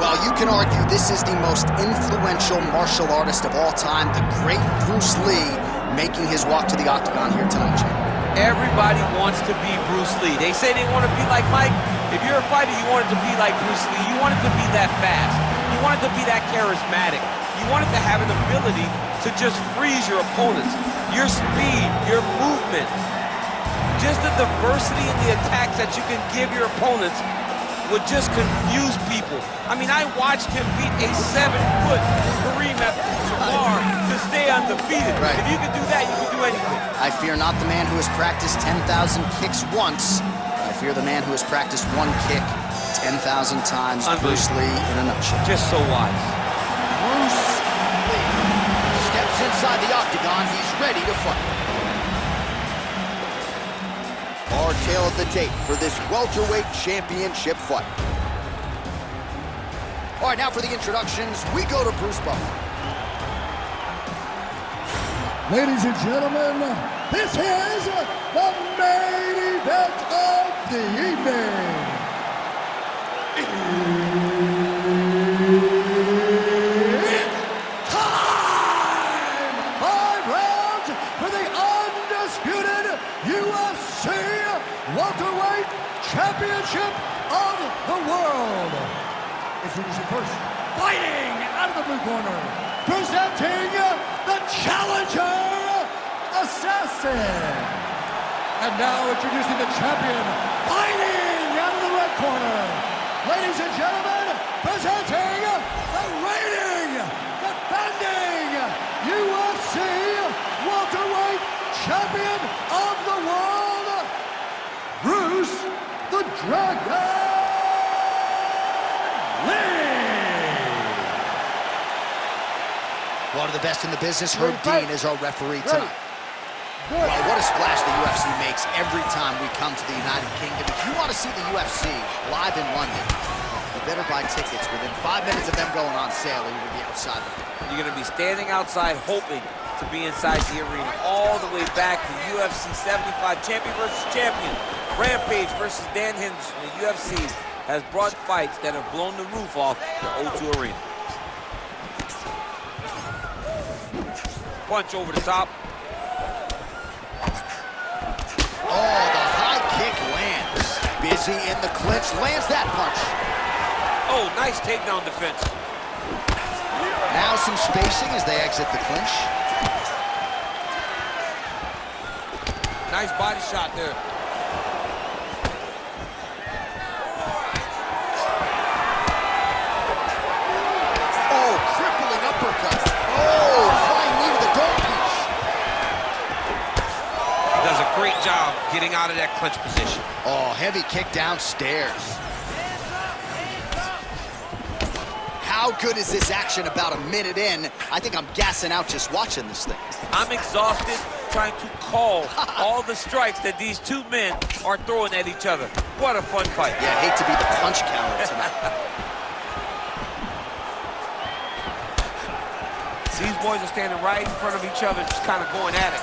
Well, you can argue this is the most influential martial artist of all time, the great Bruce Lee, making his walk to the octagon here tonight, Jim. Everybody wants to be Bruce Lee. They say they want to be like Mike. If you're a fighter, you want it to be like Bruce Lee. You want it to be that fast. You want it to be that charismatic. You want it to have an ability to just freeze your opponents. Your speed, your movement, just the diversity in the attacks that you can give your opponents would just confuse people. I mean, I watched him beat a 7-foot Kareem Abdul-Jabbar to stay undefeated. Right. If you can do that, you can do anything. I fear not the man who has practiced 10,000 kicks once. I fear the man who has practiced one kick 10,000 times. Bruce Lee in a nutshell. Just so wise. Bruce Lee steps inside the octagon. He's ready to fight. Our tale of the tape for this welterweight championship fight. All right, now for the introductions, we go to Bruce Bolo. Ladies and gentlemen, this is the main event of the evening. It's time! 5 rounds for the undisputed UFC welterweight championship of the world. Introducing first, fighting out of the blue corner, presenting the challenger, Assassin. And now introducing the champion, fighting out of the red corner. Ladies and gentlemen, presenting the reigning, defending UFC welterweight champion of the world, Bruce the Dragon Lee. One of the best in the business, Herb Dean, is our referee tonight. Well, what a splash the UFC makes every time we come to the United Kingdom. If you want to see the UFC live in London, you better buy tickets. Within 5 minutes of them going on sale, you're going to be outside. You're going to be standing outside hoping to be inside the arena. All the way back to UFC 75, champion versus champion. Rampage versus Dan Henderson. The UFC has brought fights that have blown the roof off the O2 Arena. Punch over the top. Oh, the high kick lands. Busy in the clinch, lands that punch. Oh, nice takedown defense. Now some spacing as they exit the clinch. Nice body shot there. Oh, crippling uppercut. Oh, flying knee to the dome piece. He does a great job getting out of that clinch position. Oh, heavy kick downstairs. How good is this action about a minute in? I think I'm gassing out just watching this thing. I'm exhausted trying to call all the strikes that these two men are throwing at each other. What a fun fight. Yeah, I hate to be the punch counter tonight. These boys are standing right in front of each other, just kind of going at it.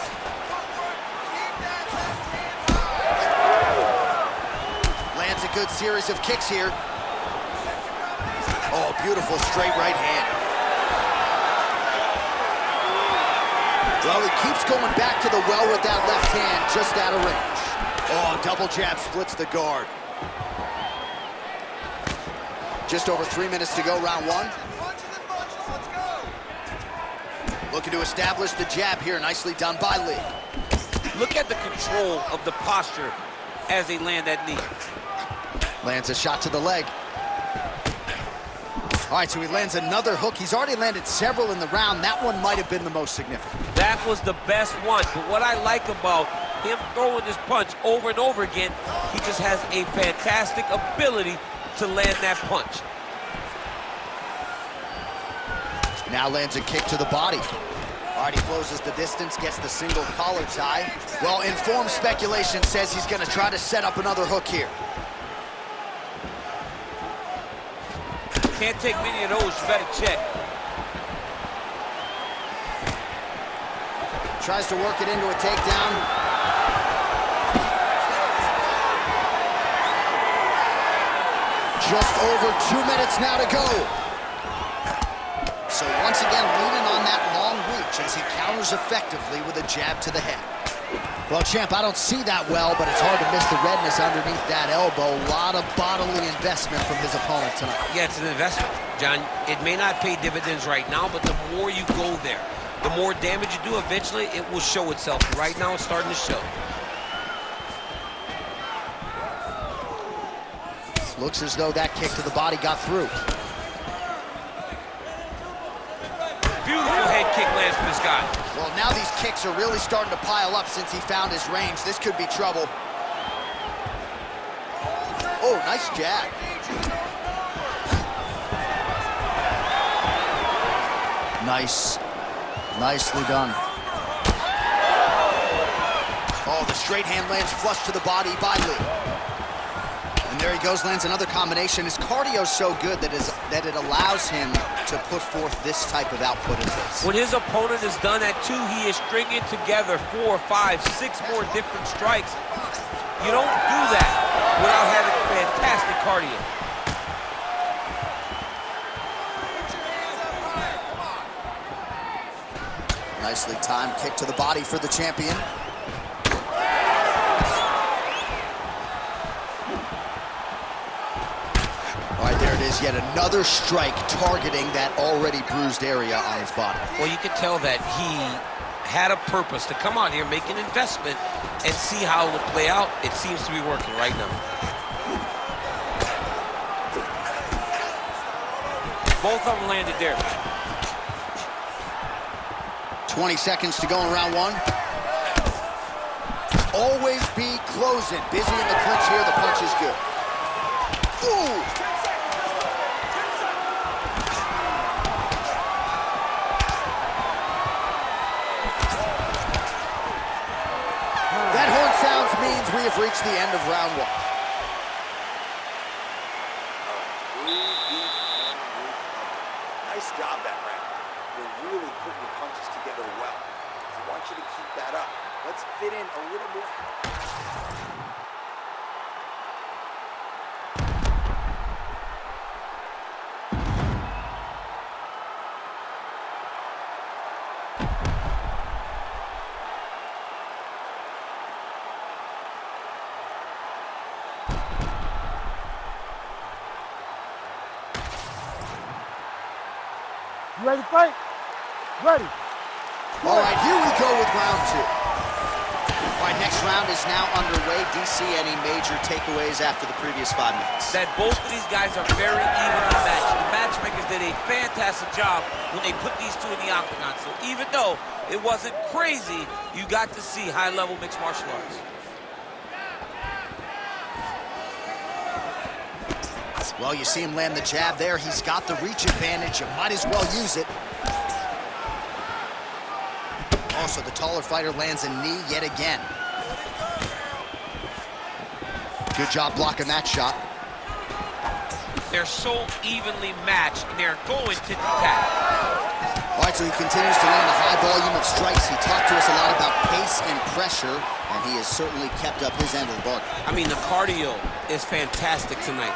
Lands a good series of kicks here. Oh, beautiful straight right hand. Well, he keeps going back to the well with that left hand, just out of range. Oh, double jab splits the guard. Just over 3 minutes to go, round one. Looking to establish the jab here, nicely done by Lee. Look at the control of the posture as they land that knee. Lands a shot to the leg. All right, so he lands another hook. He's already landed several in the round. That one might have been the most significant. That was the best one, but what I like about him throwing this punch over and over again, he just has a fantastic ability to land that punch. Now lands a kick to the body. All right, he closes the distance, gets the single collar tie. Well, informed speculation says he's going to try to set up another hook here. Can't take many of those, you better check. Tries to work it into a takedown. Just over 2 minutes now to go. So once again, leaning on that long reach as he counters effectively with a jab to the head. Well, champ, I don't see that well, but it's hard to miss the redness underneath that elbow. A lot of bodily investment from his opponent tonight. Yeah, it's an investment, John. It may not pay dividends right now, but the more you go there, the more damage you do, eventually it will show itself. Right now, it's starting to show. Looks as though that kick to the body got through. Beautiful head kick lands from this guy. Well, now these kicks are really starting to pile up since he found his range. This could be trouble. Oh, nice jab. Nice. Nicely done. Oh, the straight hand lands flush to the body by Lee. And there he goes, lands another combination. His cardio's so good that it allows him to put forth this type of output as this. When his opponent is done at 2, he is stringing together 4, 5, 6 more different strikes. You don't do that without having fantastic cardio. Nicely timed kick to the body for the champion. All right, there it is, yet another strike targeting that already bruised area on his body. Well, you can tell that he had a purpose to come out here, make an investment, and see how it will play out. It seems to be working right now. Both of them landed there. 20 seconds to go in round 1. Always be closing. Busy in the clinch here, the punch is good. Ooh! That horn sounds means we have reached the end of round 1. Nice job that round. You're really putting your punches together well. I want you to keep that up. Let's fit in a little more. You ready to fight? Ready. All right, here we go with round 2. All right, next round is now underway. DC, any major takeaways after the previous 5 minutes? That both of these guys are very evenly matched. The matchmakers did a fantastic job when they put these two in the octagon. So even though it wasn't crazy, you got to see high-level mixed martial arts. Well, you see him land the jab there. He's got the reach advantage. You might as well use it. Also, the taller fighter lands a knee yet again. Good job blocking that shot. They're so evenly matched, and they're going tit-for-tat. All right, so he continues to land a high volume of strikes. He talked to us a lot about pace and pressure, and he has certainly kept up his end of the bargain. I mean, the cardio is fantastic tonight.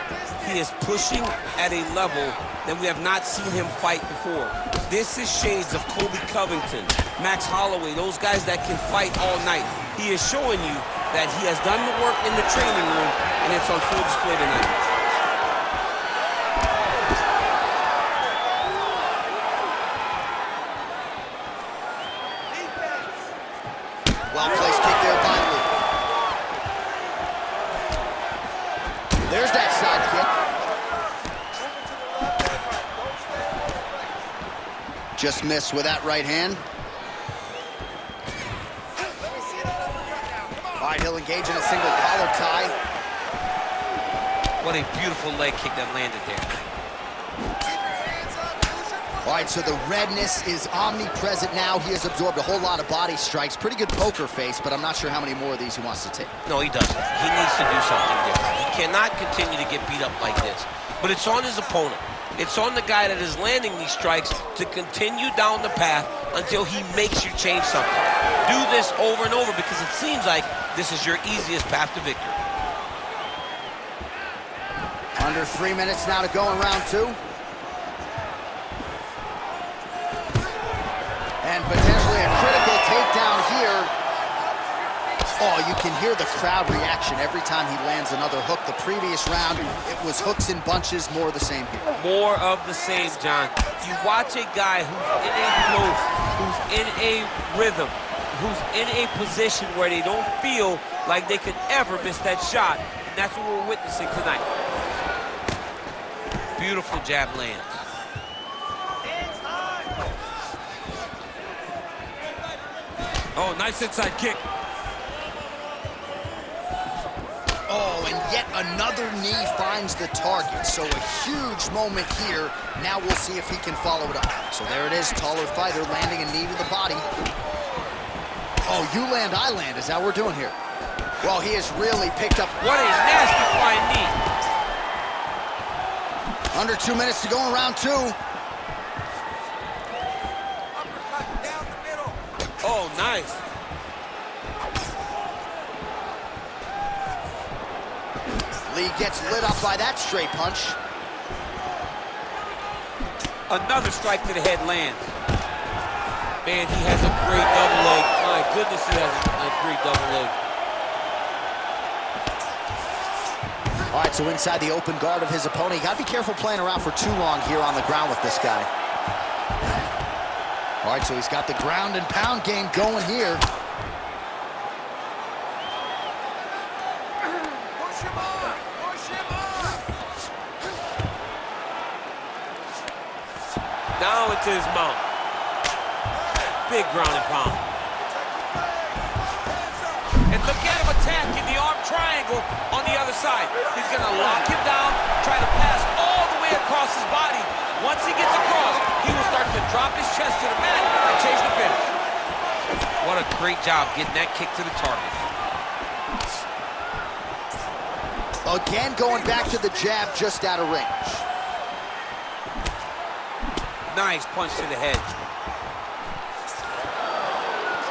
He is pushing at a level that we have not seen him fight before. This is shades of Kobe Covington, Max Holloway, those guys that can fight all night. He is showing you that he has done the work in the training room, and it's on full display tonight. Well-placed kick there by Lee. There's that side kick. Just missed with that right hand. All right, he'll engage in a single collar tie. What a beautiful leg kick that landed there. All right, so the redness is omnipresent now. He has absorbed a whole lot of body strikes. Pretty good poker face, but I'm not sure how many more of these he wants to take. No, he doesn't. He needs to do something different. He cannot continue to get beat up like this. But it's on his opponent. It's on the guy that is landing these strikes to continue down the path until he makes you change something. Do this over and over because it seems like this is your easiest path to victory. Under 3 minutes now to go in round 2. And potentially a critical takedown here. Oh, you can hear the crowd reaction every time he lands another hook. The previous round, it was hooks and bunches, more of the same here. More of the same, John. You watch a guy who's in a flow, who's in a rhythm, who's in a position where they don't feel like they could ever miss that shot. And that's what we're witnessing tonight. Beautiful jab lands. Oh, nice inside kick. Oh, and yet another knee finds the target. So a huge moment here. Now we'll see if he can follow it up. So there it is, taller fighter landing a knee to the body. Oh, you land, I land. Is that what we're doing here? Well, he has really picked up. What a nasty flying knee. Under 2 minutes to go in round 2. Uppercut down the middle. Oh, nice. Lee gets lit up by that straight punch. Another strike to the head lands. Man, he has a great double leg. My goodness, he has a great double leg. All right, so inside the open guard of his opponent. You got to be careful playing around for too long here on the ground with this guy. All right, so he's got the ground and pound game going here. Push him on. Push him on. Now into his mount. Big ground and pound. And look at him attack in the arm triangle on the other side. He's going to lock him down, try to pass all the way across his body. Once he gets across, he will start to drop his chest to the mat and change the finish. What a great job getting that kick to the target. Again, going back to the jab just out of range. Nice punch to the head.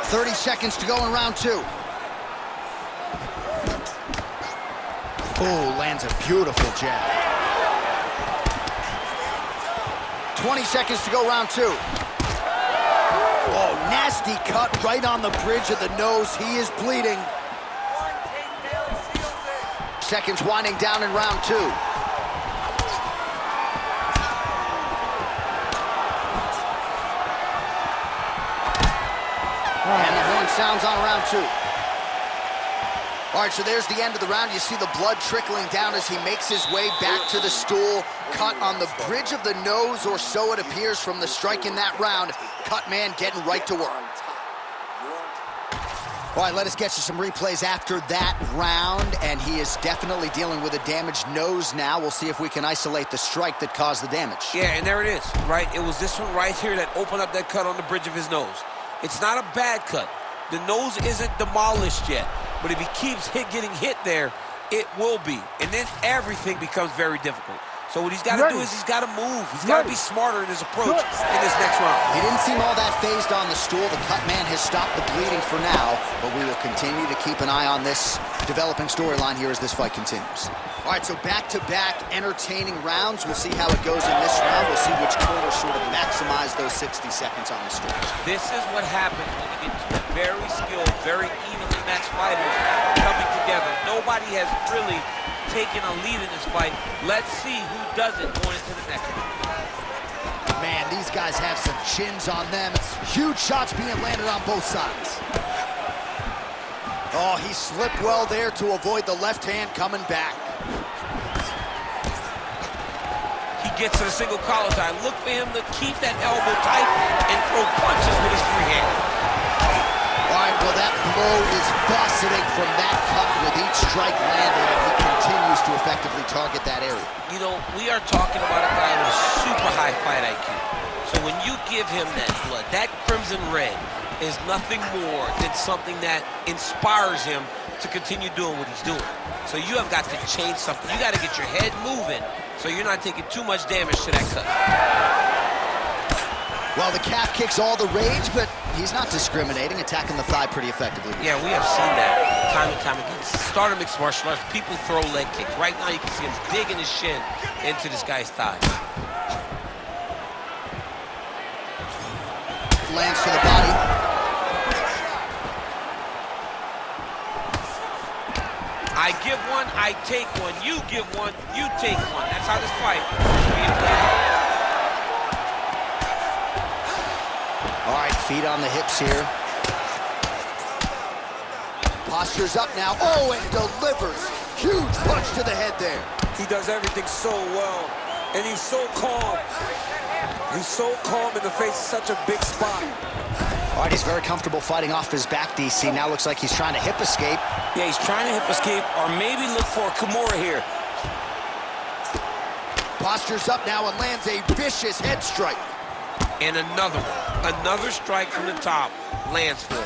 30 seconds to go in round 2. Oh, lands a beautiful jab. 20 seconds to go round 2. Oh, nasty cut right on the bridge of the nose. He is bleeding. Seconds winding down in round 2. And the horn sounds on round 2. All right, so there's the end of the round. You see the blood trickling down as he makes his way back to the stool. Cut on the bridge of the nose, or so it appears from the strike in that round. Cut man getting right to work. All right, let us get you some replays after that round, and he is definitely dealing with a damaged nose now. We'll see if we can isolate the strike that caused the damage. Yeah, and there it is, right? It was this one right here that opened up that cut on the bridge of his nose. It's not a bad cut. The nose isn't demolished yet, but if he keeps getting hit there, it will be. And then everything becomes very difficult. So what he's got to do is he's got to move. He's got to be smarter in his approach in this next round. He didn't seem all that phased on the stool. The cut man has stopped the bleeding for now, but we will continue to keep an eye on this developing storyline here as this fight continues. All right, so back-to-back entertaining rounds. We'll see how it goes in this round. We'll see which corner sort of maximize those 60 seconds on the stool. This is what happens when you get two very skilled, very evenly matched fighters coming together. Nobody has really taken a lead in this fight. Let's see who does it going into the next one. Man, these guys have some chins on them. Huge shots being landed on both sides. Oh, he slipped well there to avoid the left hand coming back. He gets to the single collar tie. Look for him to keep that elbow tight and throw punches with his free hand. All right, well, that blow is buffeting from that cut with each strike landed, and he continues to effectively target that area. You know, we are talking about a guy with a super high fight IQ. So when you give him that blood, that crimson red is nothing more than something that inspires him to continue doing what he's doing. So you have got to change something. You got to get your head moving so you're not taking too much damage to that cut. Well, the calf kick's all the rage, but he's not discriminating, attacking the thigh pretty effectively. Yeah, we have seen that time and time again. Start mixed martial arts, people throw leg kicks. Right now, you can see him digging his shin into this guy's thigh. Lands to the body. I give one, I take one. You give one, you take one. That's how this fight is being played. All right, feet on the hips here. Posture's up now. Oh, and delivers. Huge punch to the head there. He does everything so well, and he's so calm. He's so calm in the face of such a big spot. All right, he's very comfortable fighting off his back, DC. Now looks like he's trying to hip escape. Yeah, he's trying to hip escape, or maybe look for a Kimura here. Posture's up now and lands a vicious head strike. And another one. Another strike from the top lands for him.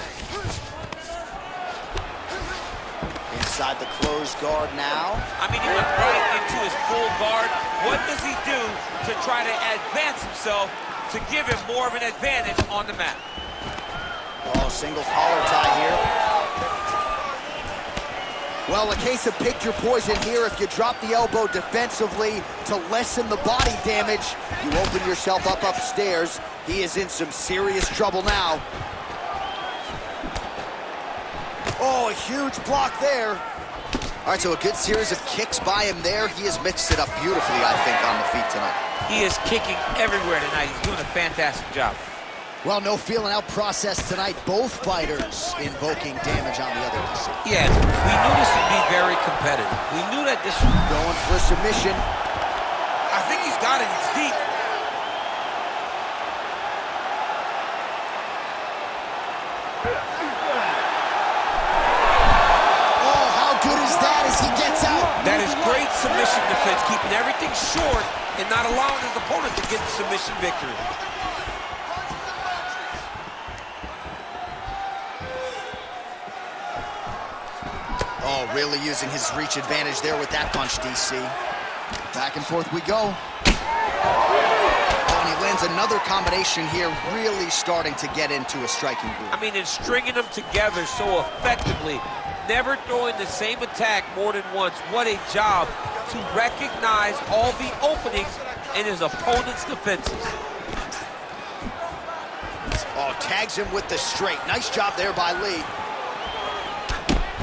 Inside the closed guard now. I mean, he went right into his full guard. What does he do to try to advance himself to give him more of an advantage on the mat? Oh, single collar tie here. Well, a case of pick your poison here. If you drop the elbow defensively to lessen the body damage, you open yourself up upstairs. He is in some serious trouble now. Oh, a huge block there. All right, so a good series of kicks by him there. He has mixed it up beautifully, I think, on the feet tonight. He is kicking everywhere tonight. He's doing a fantastic job. Well, no feeling out process tonight. Both fighters invoking damage on the other. Yes, we knew this would be very competitive. We knew that this was going for a submission. I think he's got it. It's deep. Oh, how good is that as he gets out? That is great submission defense, keeping everything short and not allowing his opponent to get the submission victory. Oh, really using his reach advantage there with that punch, DC. Back and forth we go. Oh, and he lands another combination here, really starting to get into a striking groove. I mean, and stringing them together so effectively, never throwing the same attack more than once. What a job to recognize all the openings in his opponent's defenses. Oh, tags him with the straight. Nice job there by Lee.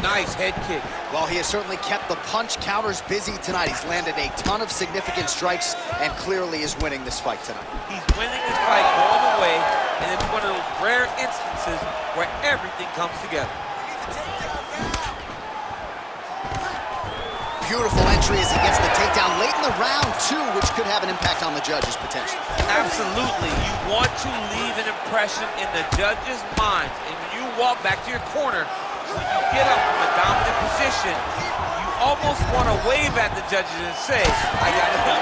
Nice head kick. Well, he has certainly kept the punch counters busy tonight. He's landed a ton of significant strikes and clearly is winning this fight tonight. He's winning this fight all the way, and it's one of those rare instances where everything comes together. Beautiful entry as he gets the takedown late in the round, too, which could have an impact on the judges potentially. Absolutely. You want to leave an impression in the judges' minds, and when you walk back to your corner, when you get up from a dominant position, you almost want to wave at the judges and say, I got it done.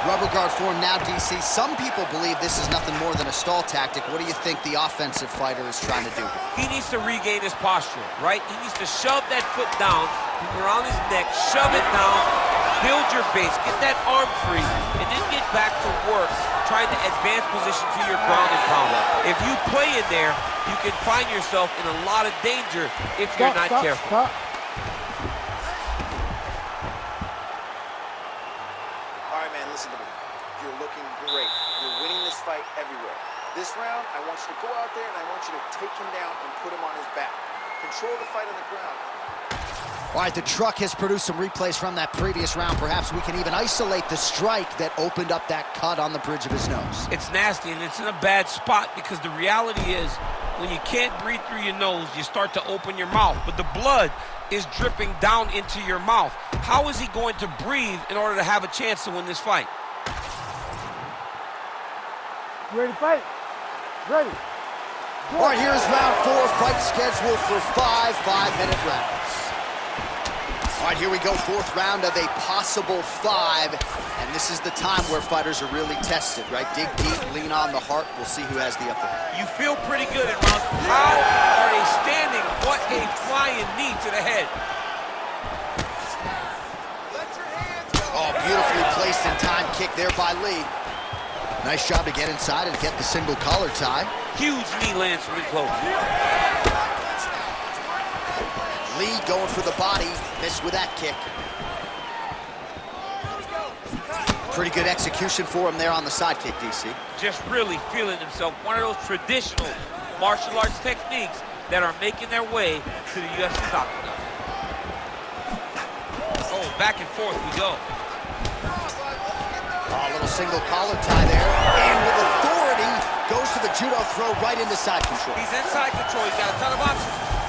Rubber guard form now, DC. Some people believe this is nothing more than a stall tactic. What do you think the offensive fighter is trying to do? He needs to regain his posture, right? He needs to shove that foot down around his neck, shove it down, build your base, get that arm free, and then get back to work, trying to advance position to your ground and pound. If you play in there, you can find yourself in a lot of danger if you're not careful. All right, man, listen to me. You're looking great. You're winning this fight everywhere. This round, I want you to go out there and I want you to take him down and put him on his back. Control the fight on the ground. All right, the truck has produced some replays from that previous round. Perhaps we can even isolate the strike that opened up that cut on the bridge of his nose. It's nasty, and it's in a bad spot because the reality is when you can't breathe through your nose, you start to open your mouth, but the blood is dripping down into your mouth. How is he going to breathe in order to have a chance to win this fight? Ready to fight? Ready. All right, here's round 4, fight scheduled for 5 5-minute rounds. All right, here we go, 4th round of a possible 5, and this is the time where fighters are really tested, right? Dig deep, lean on the heart. We'll see who has the upper hand. You feel pretty good in round. How are they standing? What a flying knee to the head. Oh, beautifully placed in time kick there by Lee. Nice job to get inside and get the single collar tie. Huge knee lands from close. Lee going for the body, missed with that kick. Pretty good execution for him there on the side kick, DC. Just really feeling himself. One of those traditional martial arts techniques that are making their way to the UFC octagon. Oh, back and forth we go. Oh, a little single collar tie there. And with authority, goes to the judo throw right into side control. He's in side control. He's got a ton of options.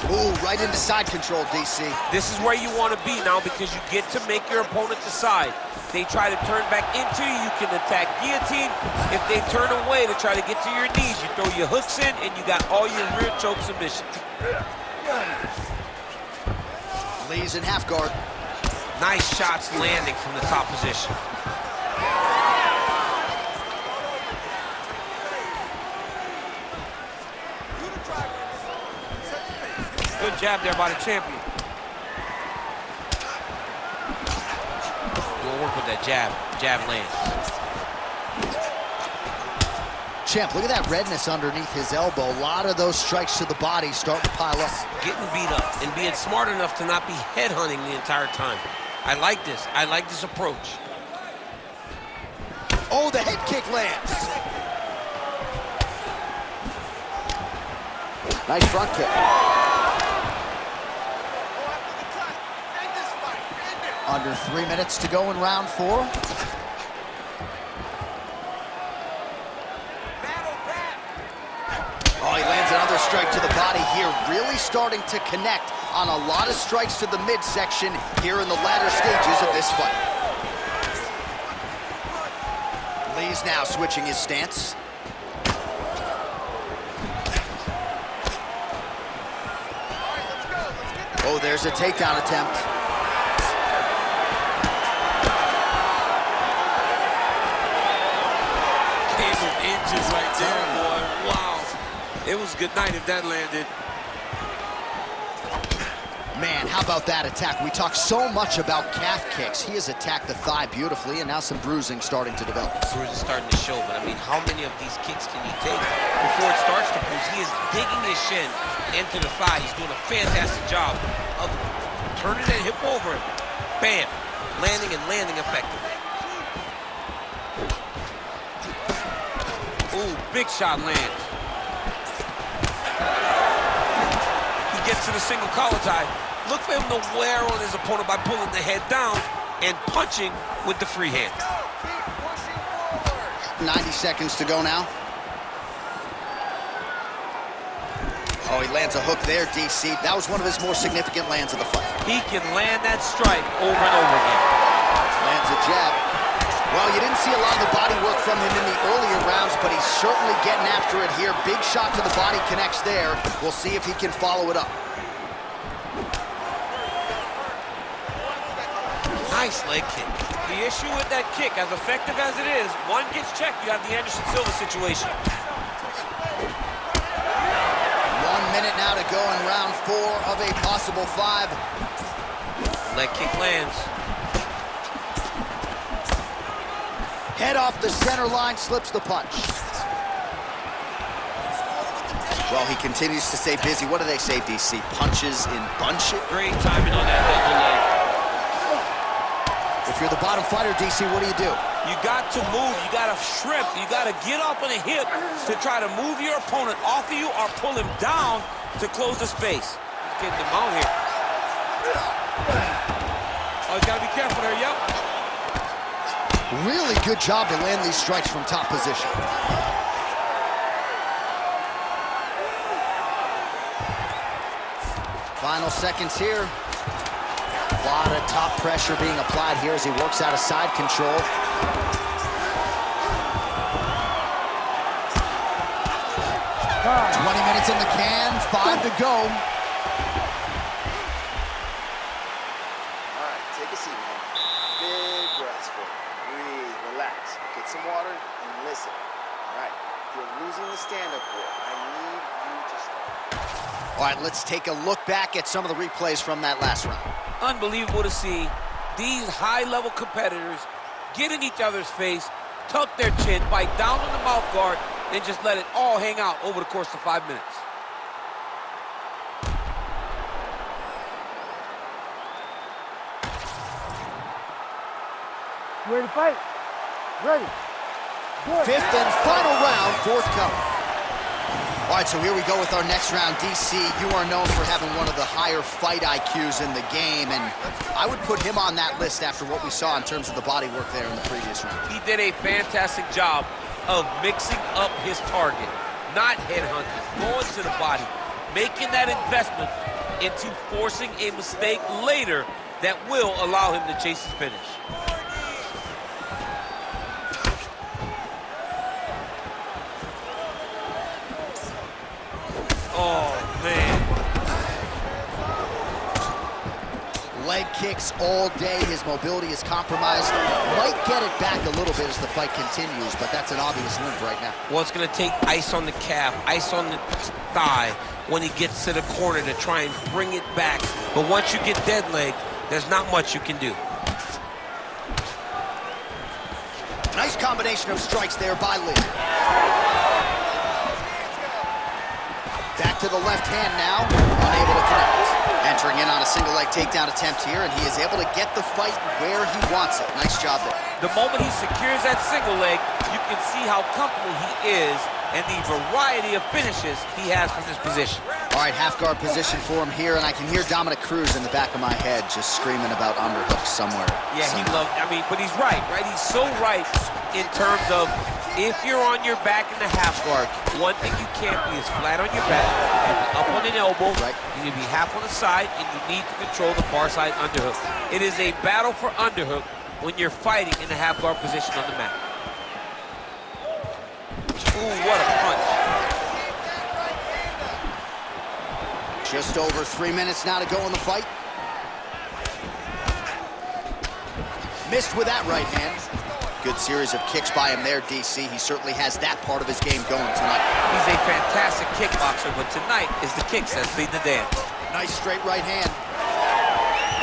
Ooh, right into side control, DC. This is where you want to be now because you get to make your opponent decide. They try to turn back into you, you can attack guillotine. If they turn away to try to get to your knees, you throw your hooks in and you got all your rear choke submissions. Lee's in half guard. Nice shots landing from the top position. Good jab there by the champion. We'll work with that jab. Jab lands. Champ, look at that redness underneath his elbow. A lot of those strikes to the body starting to pile up. Getting beat up and being smart enough to not be headhunting the entire time. I like this. I like this approach. Oh, the head kick lands. Nice front kick. Under 3 minutes to go in round 4. Oh, he lands another strike to the body here. Really starting to connect on a lot of strikes to the midsection here in the latter stages of this fight. Lee's now switching his stance. Oh, there's a takedown attempt. Inches right there, boy. Wow. It was good night if that landed. Man, how about that attack? We talk so much about calf kicks. He has attacked the thigh beautifully, and now some bruising starting to develop. Bruise is starting to show, but I mean, how many of these kicks can you take before it starts to bruise? He is digging his shin into the thigh. He's doing a fantastic job of turning that hip over. Bam! Landing and landing effectively. Ooh, big shot lands. He gets to the single collar tie. Look for him to wear on his opponent by pulling the head down and punching with the free hand. 90 seconds to go now. Oh, he lands a hook there, DC. That was one of his more significant lands of the fight. He can land that strike over and over again. Lands a jab. Well, you didn't see a lot of the body work from him in the earlier rounds, but he's certainly getting after it here. Big shot to the body connects there. We'll see if he can follow it up. Nice leg kick. The issue with that kick, as effective as it is, one gets checked, you have the Anderson Silva situation. 1 minute now to go in round 4 of a possible 5. Leg kick lands. Head off the center line, slips the punch. Well, he continues to stay busy. What do they say, DC? Punches in bunches? Great timing on that double leg. If you're the bottom fighter, DC, what do? You got to move, you got to shrimp, you got to get up on a hip to try to move your opponent off of you or pull him down to close the space. He's getting him out here. Oh, he's got to be careful there, yep. Really good job to land these strikes from top position. Final seconds here. A lot of top pressure being applied here as he works out of side control. Time. 20 minutes in the can, 5 to go. All right, take a seat, man. Big breaths for you. Breathe, relax. Get some water and listen. All right, if you're losing the stand-up war, I need you to stop. All right, let's take a look back at some of the replays from that last round. Unbelievable to see these high-level competitors get in each other's face, tuck their chin, bite down on the mouth guard, and just let it all hang out over the course of 5 minutes. You ready to fight? Ready. Good. Fifth and final round, forthcoming. All right, so here we go with our next round. DC, you are known for having one of the higher fight IQs in the game, and I would put him on that list after what we saw in terms of the body work there in the previous round. He did a fantastic job of mixing up his target, not headhunting, going to the body, making that investment into forcing a mistake later that will allow him to chase his finish. Oh, man. Leg kicks all day. His mobility is compromised. Might get it back a little bit as the fight continues, but that's an obvious limp right now. Well, it's going to take ice on the calf, ice on the thigh when he gets to the corner to try and bring it back. But once you get dead leg, there's not much you can do. Nice combination of strikes there by Lee. Back to the left hand now, unable to connect. Entering in on a single leg takedown attempt here, and he is able to get the fight where he wants it. Nice job there. The moment he secures that single leg, you can see how comfortable he is and the variety of finishes he has from this position. All right, half guard position for him here, and I can hear Dominic Cruz in the back of my head just screaming about underhooks somewhere. Yeah, he loved, but he's right? He's so right in terms of if you're on your back in the half guard, one thing you can't be is flat on your back, you be up on an elbow, right. You need to be half on the side, and you need to control the far side underhook. It is a battle for underhook when you're fighting in the half guard position on the mat. Ooh, what a punch. Just over 3 minutes now to go in the fight. Missed with that right hand. Good series of kicks by him there, DC. He certainly has that part of his game going tonight. He's a fantastic kickboxer, but tonight is the kicks that lead the dance. Nice straight right hand.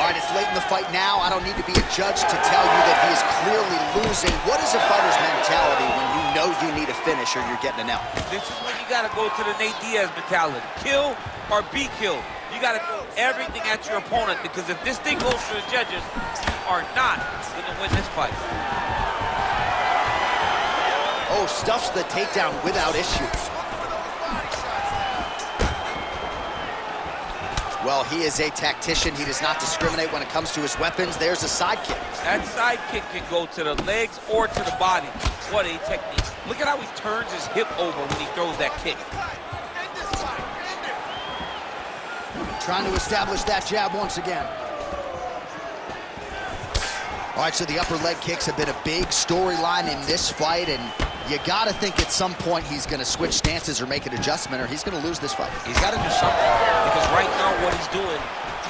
All right, it's late in the fight now. I don't need to be a judge to tell you that he is clearly losing. What is a fighter's mentality when you know you need a finish or you're getting an L? This is when you got to go to the Nate Diaz mentality. Kill or be killed. You got to throw everything at your opponent, because if this thing goes to the judges, you are not going to win this fight. Oh, stuffs the takedown without issue. Well, he is a tactician. He does not discriminate when it comes to his weapons. There's a side kick. That side kick can go to the legs or to the body. What a technique. Look at how he turns his hip over when he throws that kick. Trying to establish that jab once again. All right, so the upper leg kicks have been a big storyline in this fight, and you got to think at some point he's going to switch stances or make an adjustment, or he's going to lose this fight. He's got to do something, because right now what he's doing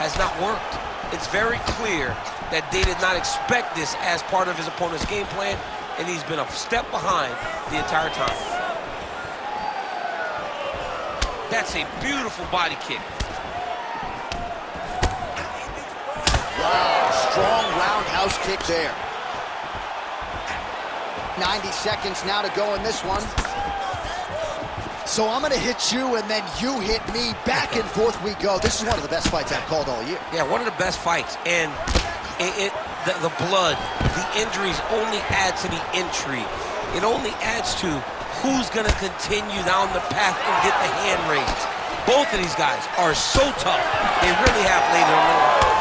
has not worked. It's very clear that they did not expect this as part of his opponent's game plan, and he's been a step behind the entire time. That's a beautiful body kick. Wow, strong roundhouse kick there. 90 seconds now to go in this one. So I'm going to hit you, and then you hit me. Back and forth we go. This is one of the best fights I've called all year. Yeah, one of the best fights. And the blood, the injuries only add to the intrigue. It only adds to who's going to continue down the path and get the hand raised. Both of these guys are so tough. They really have laid it on.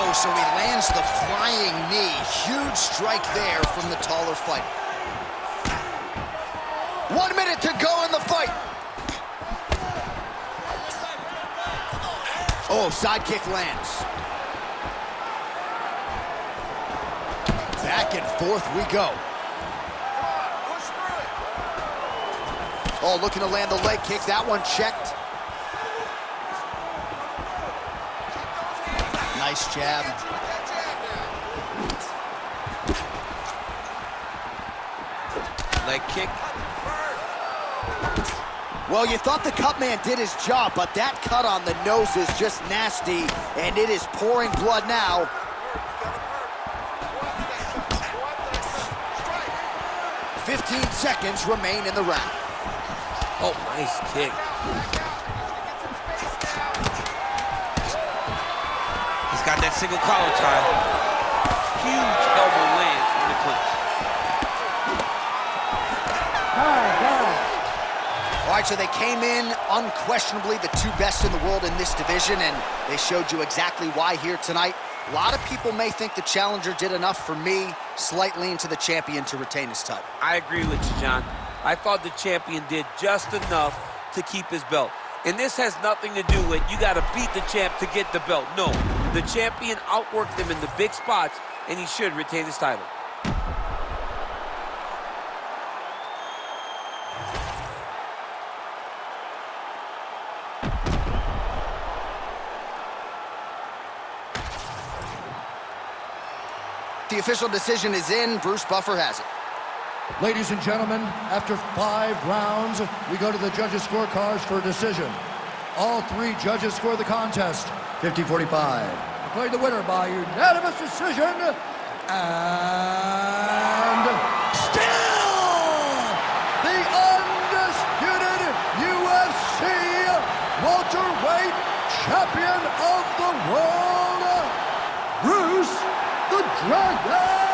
Oh, so he lands the flying knee. Huge strike there from the taller fighter. 1 minute to go in the fight. Oh, side kick lands. Back and forth we go. Oh, looking to land the leg kick. That one checked. Nice jab. Leg kick. Well, you thought the cut man did his job, but that cut on the nose is just nasty, and it is pouring blood now. 15 seconds remain in the round. Oh, nice kick. He's got that single collar tie. Huge elbow lands in the clinch. All right, so they came in unquestionably the two best in the world in this division, and they showed you exactly why here tonight. A lot of people may think the challenger did enough. For me, slight lean to the champion to retain his title. I agree with you, John. I thought the champion did just enough to keep his belt. And this has nothing to do with you got to beat the champ to get the belt. No, the champion outworked him in the big spots, and he should retain his title. The official decision is in. Bruce Buffer has it. Ladies and gentlemen, after 5 rounds, we go to the judges' scorecards for a decision. All 3 judges score the contest 50-45. Declared the winner by unanimous decision, and still the undisputed UFC welterweight champion of the world, Bruce the Dragon